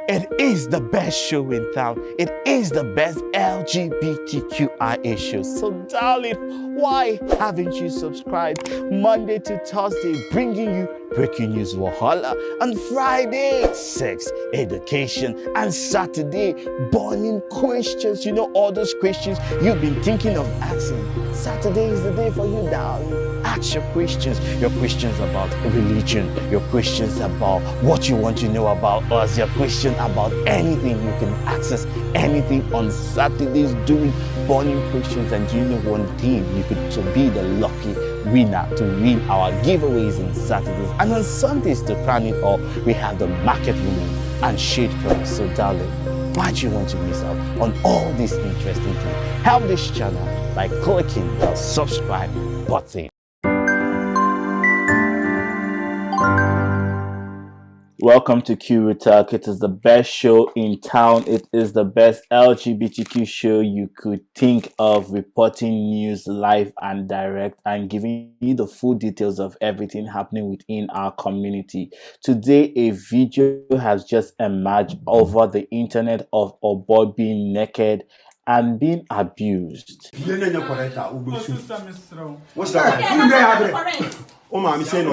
It is the best show in town. It is the best LGBTQI show. So darling, why haven't you subscribed? Monday to Thursday, bringing you breaking news Wahala. On Friday, sex, education. And Saturday, burning questions. You know, all those questions you've been thinking of asking. Saturday is the day for you, darling. Ask your questions about religion, your questions about what you want to know about us, your question about anything. You can access anything on Saturdays doing burning questions. And you know one thing, you could to be the lucky winner to win our giveaways on Saturdays. And on Sundays, to crown it all, we have the market women and shade girls. So darling, why do you want to miss out on all these interesting things? Help this channel by clicking the subscribe button. Welcome to Q Talk. It is the best show in town. It is the best LGBTQ show you could think of, reporting news live and direct and giving you the full details of everything happening within our community. Today, a video has just emerged over the internet of a boy being naked and being abused. What's that? Oh, mommy, say no.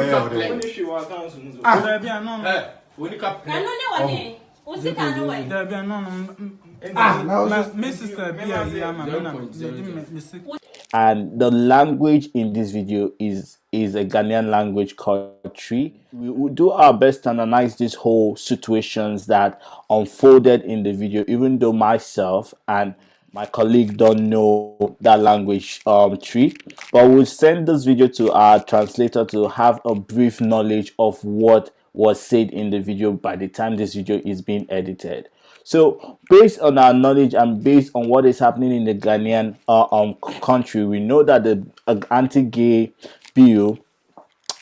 And the language in this video is a Ghanaian language called Tree. We will do our best to analyze these whole situations that unfolded in the video, even though myself and my colleague don't know that language Tree, but we'll send this video to our translator to have a brief knowledge of what was said in the video by the time this video is being edited. So based on our knowledge and based on what is happening in the Ghanaian country, we know that the anti-gay bill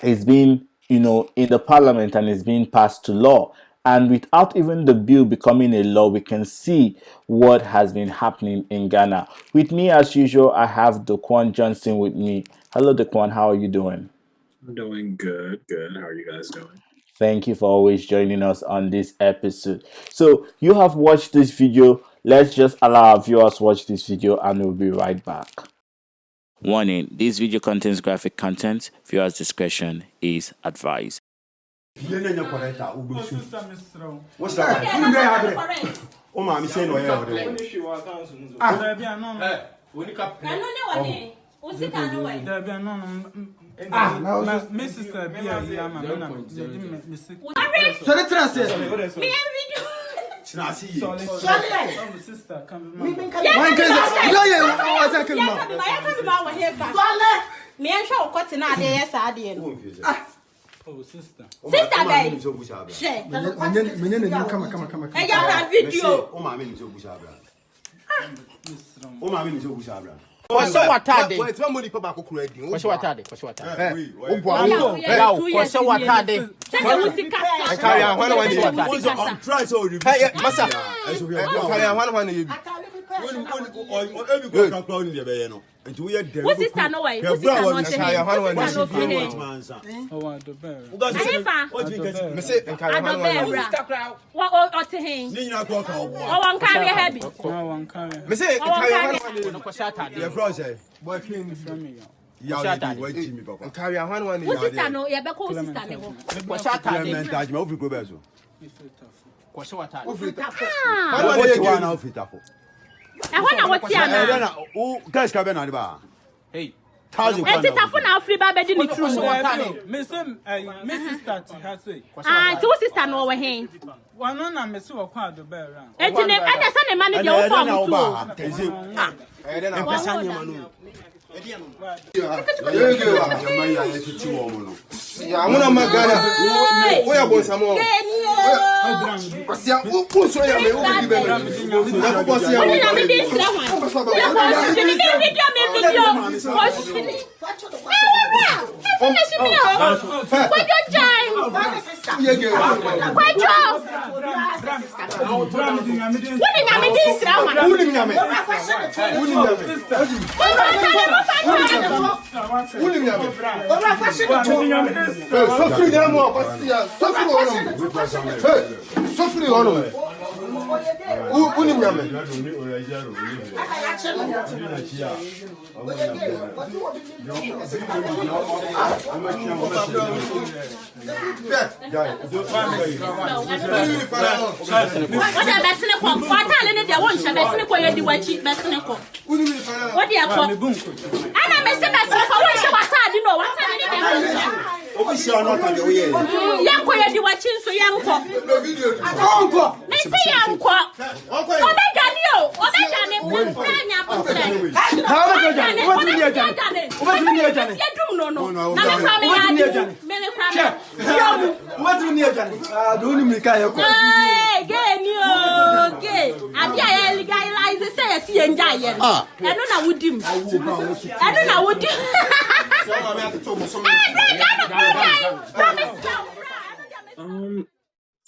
is being, in the parliament and is being passed to law. And without even the bill becoming a law, we can see what has been happening in Ghana. With me, as usual, I have Daquan Johnson with me. Hello, Daquan. How are you doing? I'm doing good. Good. How are you guys doing? Thank you for always joining us on this episode. So you have watched this video. Let's just allow our viewers watch this video and we'll be right back. Warning, this video contains graphic content. Viewers' discretion is advised. What's that? Oh, mommy, say no. Oh, sister. Sister, baby. Share. Come. I got a video. Oh, mommy, is your bushabra. Oh, mommy, is your bushabra. What's what are they? What's one money papa credit? What's what are they? What's what are they? What's what are they? Carry on one try so you. Hey, massa. Carry on one you. And you hear them. What's this no way? What's this not I want to watch you. Guys, come in. Hey, free baby. Mrs. Tati has it. Two sister no over here. One on Miss O'Quad the bear. And the son manager of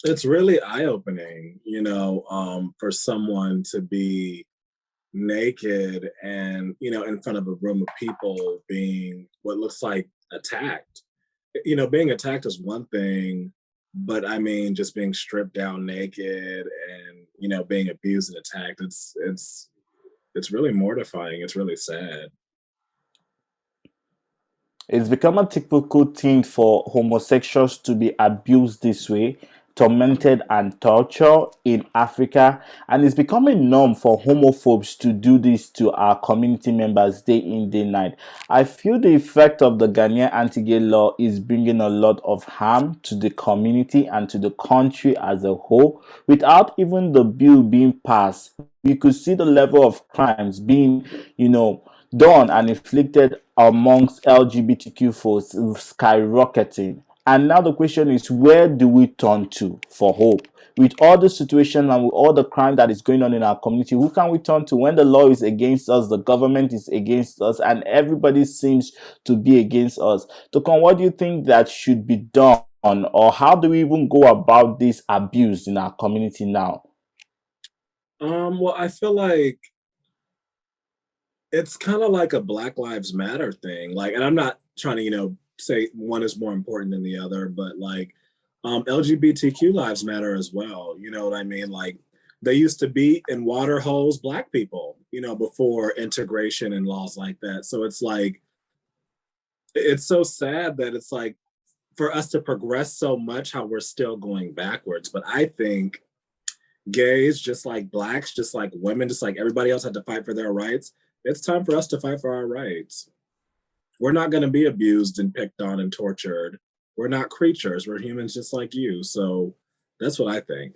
It's really eye-opening, you know, for someone to be naked and, you know, in front of a room of people being what looks like attacked. You know, being attacked is one thing, but I mean, just being stripped down naked and, you know, being abused and attacked, it's really mortifying. It's really sad. It's become a typical thing for homosexuals to be abused this way, tormented and tortured in Africa, and it's becoming norm for homophobes to do this to our community members day in, day night. I feel the effect of the Ghanaian anti-gay law is bringing a lot of harm to the community and to the country as a whole. Without even the bill being passed, you could see the level of crimes being, you know, done and inflicted amongst LGBTQ folks skyrocketing. And now the question is, where do we turn to for hope? With all the situation and with all the crime that is going on in our community, who can we turn to when the law is against us, the government is against us, and everybody seems to be against us? Tokon, what do you think that should be done, or how do we even go about this abuse in our community now? Well, I feel like it's kind of like a Black Lives Matter thing. Like, and I'm not trying to, you know, say one is more important than the other, but like LGBTQ lives matter as well. You know what I mean? Like, they used to be in water holes Black people, you know, before integration and laws like that. So it's like, it's so sad that it's like, for us to progress so much, how we're still going backwards. But I think gays, just like Blacks, just like women, just like everybody else had to fight for their rights, it's time for us to fight for our rights. We're not going to be abused and picked on and tortured. We're not creatures. We're humans just like you. So that's what I think.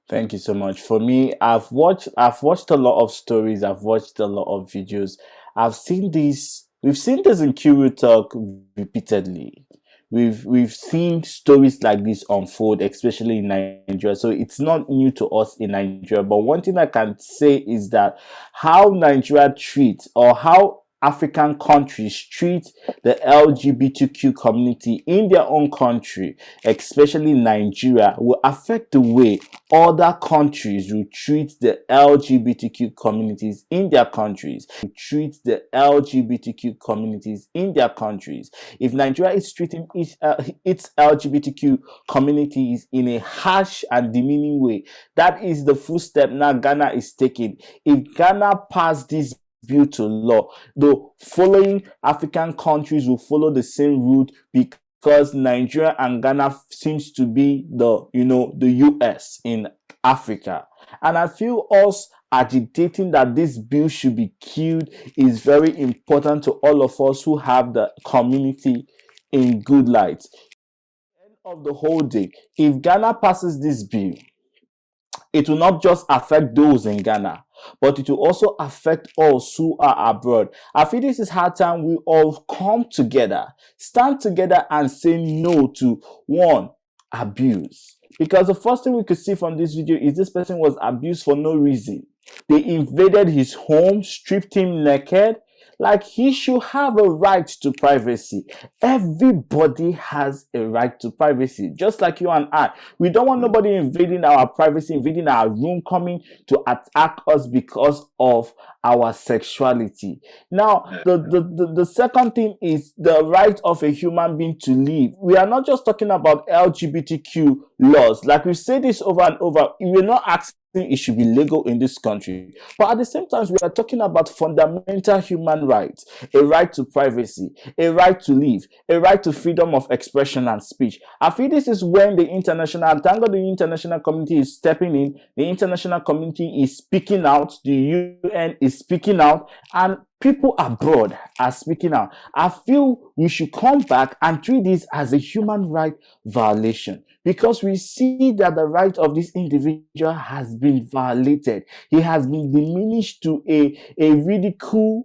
Thank you so much. For me, I've watched a lot of stories. I've watched a lot of videos. I've seen this. We've seen this in Curio Talk repeatedly. We've seen stories like this unfold, especially in Nigeria. So it's not new to us in Nigeria. But one thing I can say is that how Nigeria treats, or how African countries treat the LGBTQ community in their own country, especially Nigeria, will affect the way other countries will treat the LGBTQ communities in their countries. Treat the LGBTQ communities in their countries. If Nigeria is treating its LGBTQ communities in a harsh and demeaning way, that is the first step now Ghana is taking. If Ghana pass this bill to law, the following African countries will follow the same route, because Nigeria and Ghana seems to be the US in Africa. And I feel us agitating that this bill should be killed is very important to all of us who have the community in good light. At the end of the whole day, if Ghana passes this bill, it will not just affect those in Ghana, but it will also affect us who are abroad. I feel this is hard time we all come together, stand together and say no to one, abuse. Because the first thing we could see from this video is this person was abused for no reason. They invaded his home, stripped him naked. Like, he should have a right to privacy. Everybody has a right to privacy, just like you and I. We don't want nobody invading our privacy, invading our room, coming to attack us because of our sexuality. Now, the second thing is the right of a human being to live. We are not just talking about LGBTQ laws. Like, we say this over and over. We're not asking it should be legal in this country. But at the same time, we are talking about fundamental human rights, a right to privacy, a right to live, a right to freedom of expression and speech. I feel this is when the international, and thank God the international community is stepping in, the international community is speaking out, the UN is speaking out, and people abroad are speaking out. I feel we should come back and treat this as a human right violation, because we see that the right of this individual has been violated. He has been diminished to a ridicule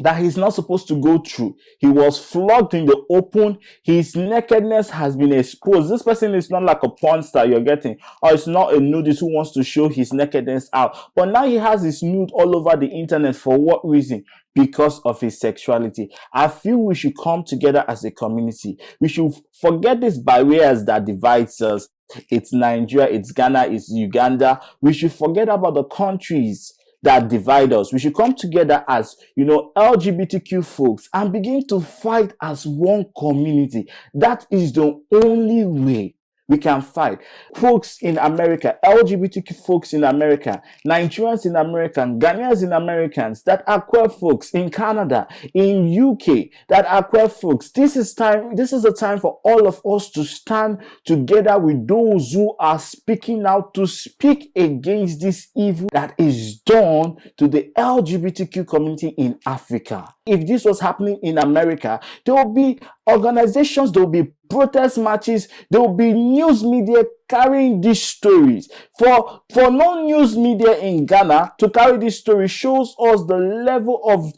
that he's not supposed to go through. He was flogged in the open. His nakedness has been exposed. This person is not like a porn star you're getting, or it's not a nudist who wants to show his nakedness out. But now he has his nude all over the internet. For what reason? Because of his sexuality. I feel we should come together as a community. We should forget these barriers that divides us. It's Nigeria, it's Ghana, it's Uganda. We should forget about the countries that divide us. We should come together as, LGBTQ folks and begin to fight as one community. That is the only way we can fight. Folks in America, LGBTQ folks in America, Nigerians in America, Ghanaians in Americans that are queer folks in Canada, in UK that are queer folks. This is a time for all of us to stand together with those who are speaking out, to speak against this evil that is done to the LGBTQ community in Africa. If this was happening in America, there will be organizations, there will be protest marches, there will be news media carrying these stories. For non-news media in Ghana to carry this story shows us the level of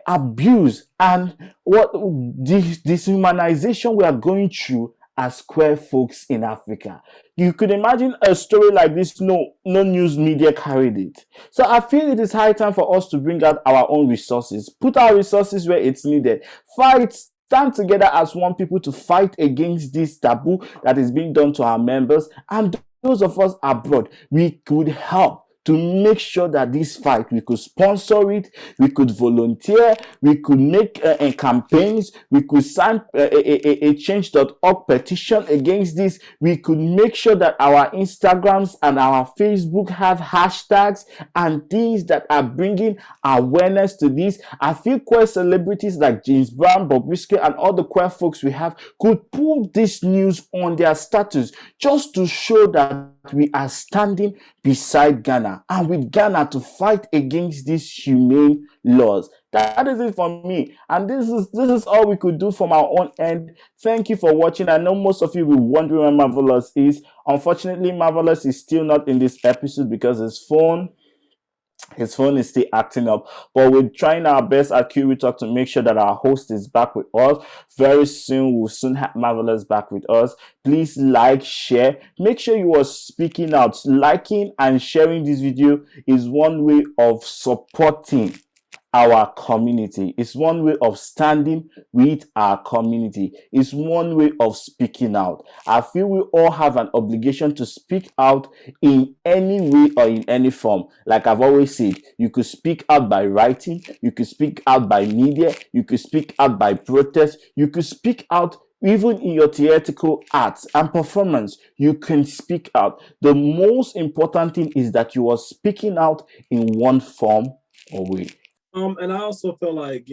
abuse and what dehumanization we are going through as queer folks in Africa. You could imagine a story like this, no news media carried it. So I feel it is high time for us to bring out our own resources, put our resources where it's needed, stand together as one people to fight against this taboo that is being done to our members. And those of us abroad, we could help to make sure that this fight, we could sponsor it, we could volunteer, we could make campaigns, we could sign a change.org petition against this. We could make sure that our Instagrams and our Facebook have hashtags and things that are bringing awareness to this. I feel queer celebrities like James Brown, Bobrisky, and all the queer folks we have could put this news on their status just to show that we are standing beside Ghana and with Ghana to fight against these humane laws. That is it for me, and this is all we could do from our own end. Thank you for watching. I know most of you will be wondering where Marvelous is. Unfortunately, Marvelous is still not in this episode because his phone is still acting up, but we're trying our best at QB Talk to make sure that our host is back with us very soon. We'll soon have Marvelous back with us. Please like, share, make sure you are speaking out. Liking and sharing this video is one way of supporting our community. It's one way of standing with our community. It's one way of speaking out. I feel we all have an obligation to speak out in any way or in any form. Like I've always said, you could speak out by writing, you could speak out by media, you could speak out by protest, you could speak out even in your theatrical arts and performance. You can speak out. The most important thing is that you are speaking out in one form or way. And I also feel like,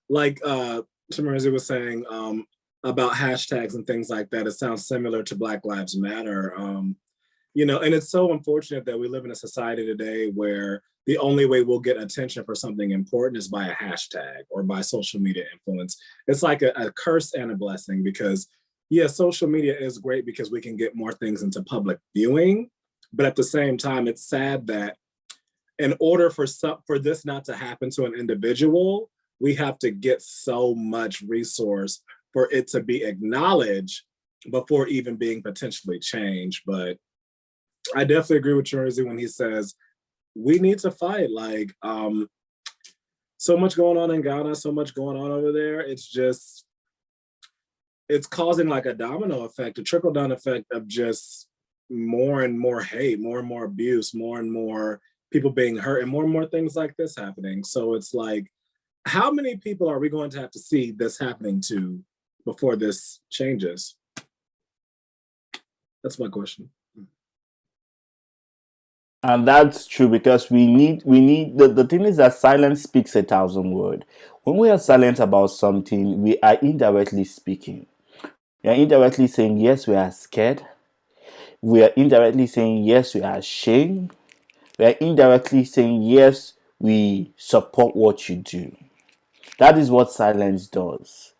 like Shamarzy was saying about hashtags and things like that, it sounds similar to Black Lives Matter. And it's so unfortunate that we live in a society today where the only way we'll get attention for something important is by a hashtag or by social media influence. It's like a curse and a blessing because, social media is great because we can get more things into public viewing. But at the same time, it's sad that in order for this not to happen to an individual, we have to get so much resource for it to be acknowledged before even being potentially changed. But I definitely agree with Jersey when he says we need to fight. Like, so much going on in Ghana, so much going on over there. It's causing like a domino effect, a trickle down effect of just more and more hate, more and more abuse, more and more people being hurt, and more things like this happening. So it's like, how many people are we going to have to see this happening to before this changes? That's my question. And that's true, because we need the thing is that silence speaks 1,000 words. When we are silent about something, we are indirectly speaking. We are indirectly saying, yes, we are scared. We are indirectly saying, yes, we are ashamed. We are indirectly saying, yes, we support what you do. That is what silence does.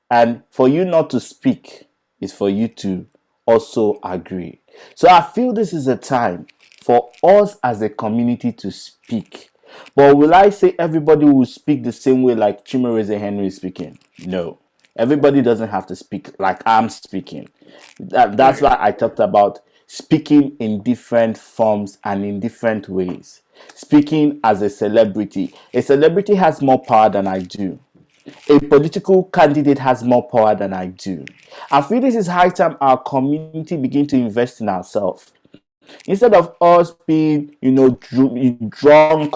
And for you not to speak is for you to also agree. So I feel this is a time for us as a community to speak. But will I say everybody will speak the same way like Chimereze Henry is speaking? No. Everybody doesn't have to speak like I'm speaking. That's why I talked about speaking in different forms and in different ways. Speaking as a celebrity. A celebrity has more power than I do. A political candidate has more power than I do. I feel this is high time our community begin to invest in ourselves. Instead of us being, drunk,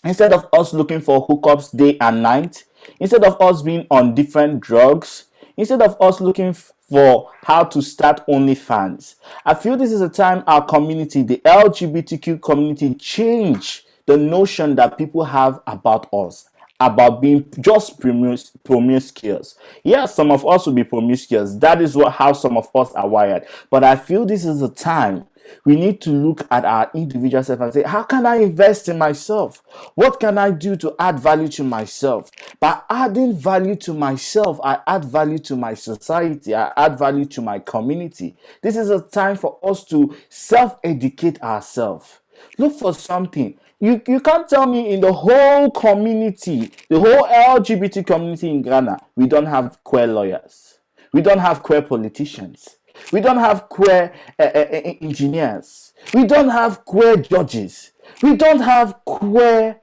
instead of us looking for hookups day and night, instead of us being on different drugs, instead of us looking for how to start OnlyFans, I feel this is a time our community, the LGBTQ community, change the notion that people have about us, about being just promiscuous. Yes, some of us will be promiscuous. That is how some of us are wired. But I feel this is a time we need to look at our individual self and say, how can I invest in myself? What can I do to add value to myself? By adding value to myself, I add value to my society. I add value to my community. This is a time for us to self-educate ourselves. Look for something. You can't tell me in the whole community, the whole LGBT community in Ghana, we don't have queer lawyers. We don't have queer politicians. We don't have queer engineers. We don't have queer judges. We don't have queer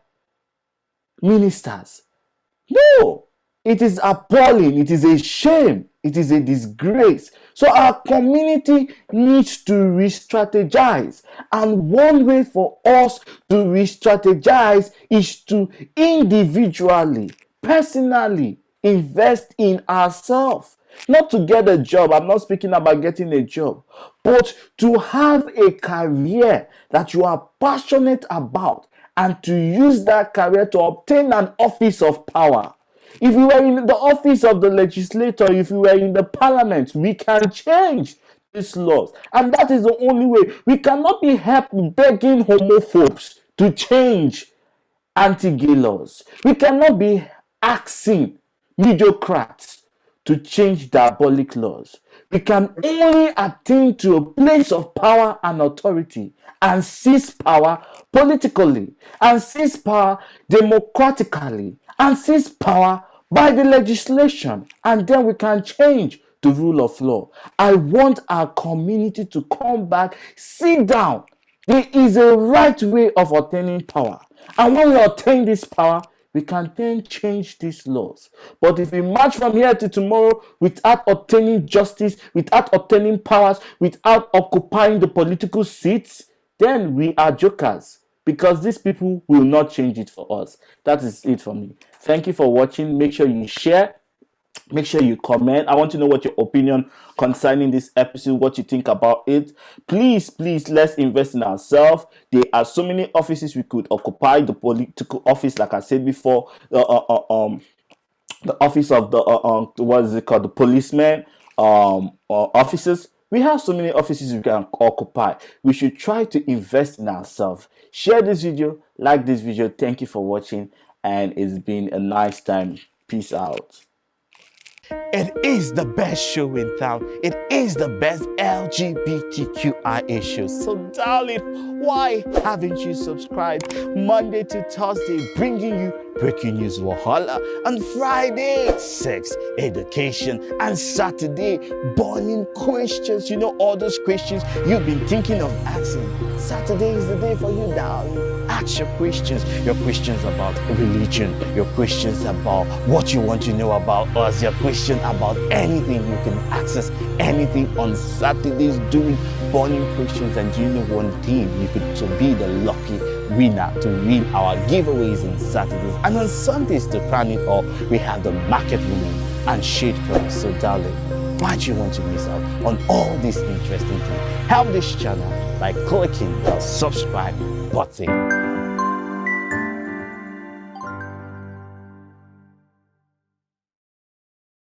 ministers. No, it is appalling. It is a shame. It is a disgrace. So our community needs to re-strategize. And one way for us to re-strategize is to individually, personally invest in ourselves. Not to get a job. I'm not speaking about getting a job. But to have a career that you are passionate about and to use that career to obtain an office of power. If you were in the office of the legislator, if you were in the parliament, we can change these laws. And that is the only way. We cannot be begging homophobes to change anti-gay laws. We cannot be asking mediocrats to change diabolic laws. We can only attain to a place of power and authority and seize power politically, and seize power democratically, and seize power by the legislation, and then we can change the rule of law. I want our community to come back, sit down. There is a right way of attaining power. And when we attain this power, we can then change these laws. But if we march from here to tomorrow without obtaining justice, without obtaining powers, without occupying the political seats, then we are jokers, because these people will not change it for us. That is it for me. Thank you for watching. Make sure you share. Make sure you comment. I want to know what your opinion concerning this episode, what you think about it. Please, let's invest in ourselves. There are so many offices we could occupy. The political office, like I said before, the office of the what is it called, the policeman offices. We have so many offices we can occupy. We should try to invest in ourselves. Share this video, like this video. Thank you for watching, and it's been a nice time. Peace out. It is the best show in town. It is the best LGBTQI issue. So darling, why haven't you subscribed? Monday to Thursday, bringing you breaking news Wahala. On Friday, sex education. And Saturday, burning questions. You know, all those questions you've been thinking of asking. Saturday is the day for you, darling. ask your questions about religion, your questions about what you want to know about us, your question about anything. You can access anything on Saturdays during burning questions. And you know one thing, you could to be the lucky winner to win our giveaways on Saturdays. And on Sundays, to crown it all, we have the market women and shade clubs. So darling, why do you want to miss out on all these interesting things? Help this channel by clicking the subscribe button.